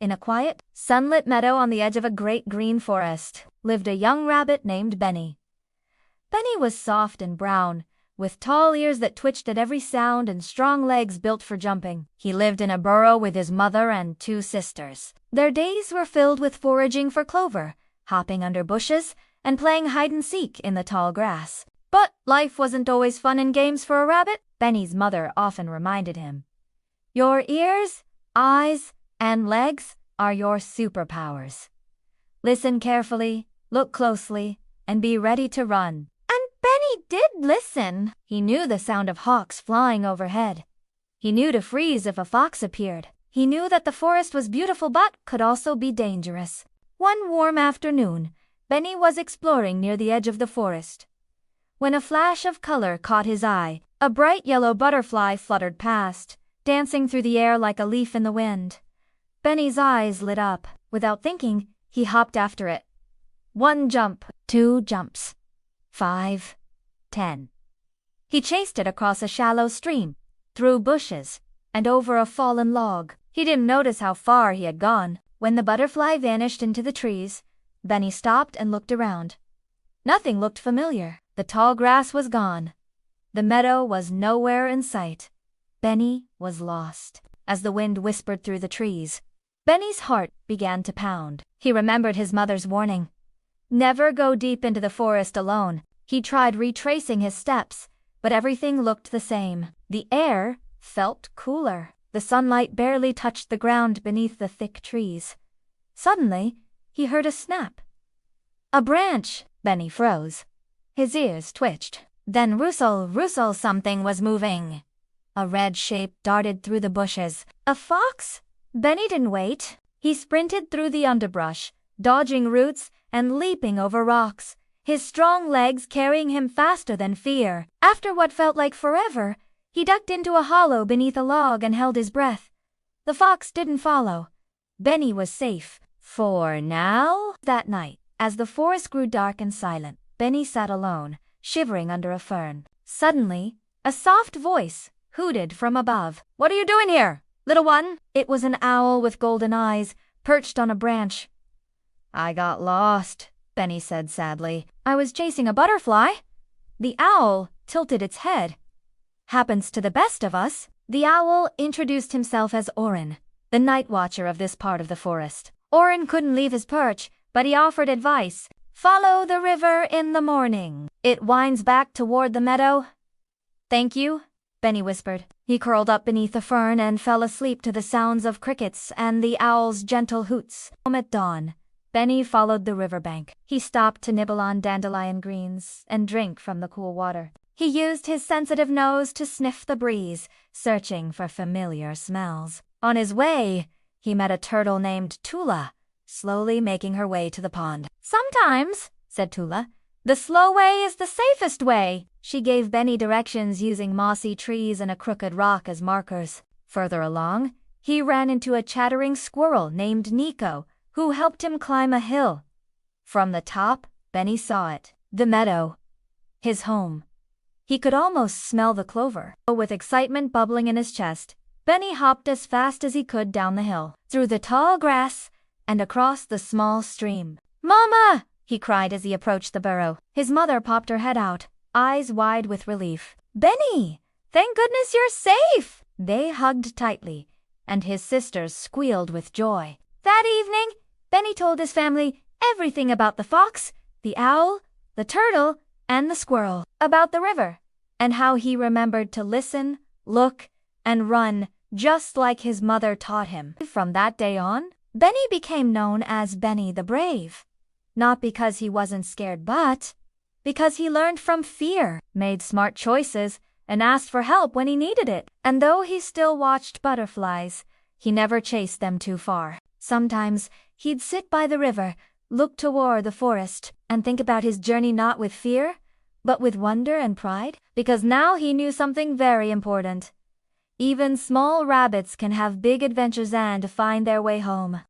In a quiet, sunlit meadow on the edge of a great green forest, lived a young rabbit named Benny. Benny was soft and brown, with tall ears that twitched at every sound and strong legs built for jumping. He lived in a burrow with his mother and 2 sisters. Their days were filled with foraging for clover, hopping under bushes, and playing hide-and-seek in the tall grass. But life wasn't always fun and games for a rabbit, Benny's mother often reminded him. Your ears, eyes, and legs are your superpowers. Listen carefully, look closely, and be ready to run. And Benny did listen. He knew the sound of hawks flying overhead. He knew to freeze if a fox appeared. He knew that the forest was beautiful but could also be dangerous. One warm afternoon, Benny was exploring near the edge of the forest, when a flash of color caught his eye. A bright yellow butterfly fluttered past, dancing through the air like a leaf in the wind. Benny's eyes lit up. Without thinking, he hopped after it. 1 jump, 2 jumps, 5, 10. He chased it across a shallow stream, through bushes, and over a fallen log. He didn't notice how far he had gone. When the butterfly vanished into the trees, Benny stopped and looked around. Nothing looked familiar. The tall grass was gone. The meadow was nowhere in sight. Benny was lost. As the wind whispered through the trees, Benny's heart began to pound. He remembered his mother's warning. Never go deep into the forest alone. He tried retracing his steps, but everything looked the same. The air felt cooler. The sunlight barely touched the ground beneath the thick trees. Suddenly, he heard a snap. A branch! Benny froze. His ears twitched. Then rustle, something was moving. A red shape darted through the bushes. A fox? Benny didn't wait. He sprinted through the underbrush, dodging roots and leaping over rocks, his strong legs carrying him faster than fear. After what felt like forever, he ducked into a hollow beneath a log and held his breath. The fox didn't follow. Benny was safe. For now. That night, as the forest grew dark and silent, Benny sat alone, shivering under a fern. Suddenly, a soft voice hooted from above. What are you doing here, little one? It was an owl with golden eyes, perched on a branch. I got lost, Benny said sadly. I was chasing a butterfly. The owl tilted its head. Happens to the best of us. The owl introduced himself as Orin, the night watcher of this part of the forest. Orin couldn't leave his perch, but he offered advice. Follow the river in the morning. It winds back toward the meadow. Thank you, Benny whispered. He curled up beneath a fern and fell asleep to the sounds of crickets and the owl's gentle hoots. At dawn, Benny followed the riverbank. He stopped to nibble on dandelion greens and drink from the cool water. He used his sensitive nose to sniff the breeze, searching for familiar smells. On his way, he met a turtle named Tula, slowly making her way to the pond. Sometimes, said Tula, the slow way is the safest way. She gave Benny directions using mossy trees and a crooked rock as markers. Further along, he ran into a chattering squirrel named Nico, who helped him climb a hill. From the top, Benny saw it. The meadow. His home. He could almost smell the clover. With excitement bubbling in his chest, Benny hopped as fast as he could down the hill, through the tall grass, and across the small stream. Mama! He cried as he approached the burrow. His mother popped her head out, eyes wide with relief. Benny! Thank goodness you're safe! They hugged tightly, and his sisters squealed with joy. That evening, Benny told his family everything about the fox, the owl, the turtle, and the squirrel, about the river, and how he remembered to listen, look, and run just like his mother taught him. From that day on, Benny became known as Benny the Brave. Not because he wasn't scared, but because he learned from fear, made smart choices, and asked for help when he needed it. And though he still watched butterflies, he never chased them too far. Sometimes he'd sit by the river, look toward the forest, and think about his journey not with fear, but with wonder and pride, because now he knew something very important. Even small rabbits can have big adventures and find their way home.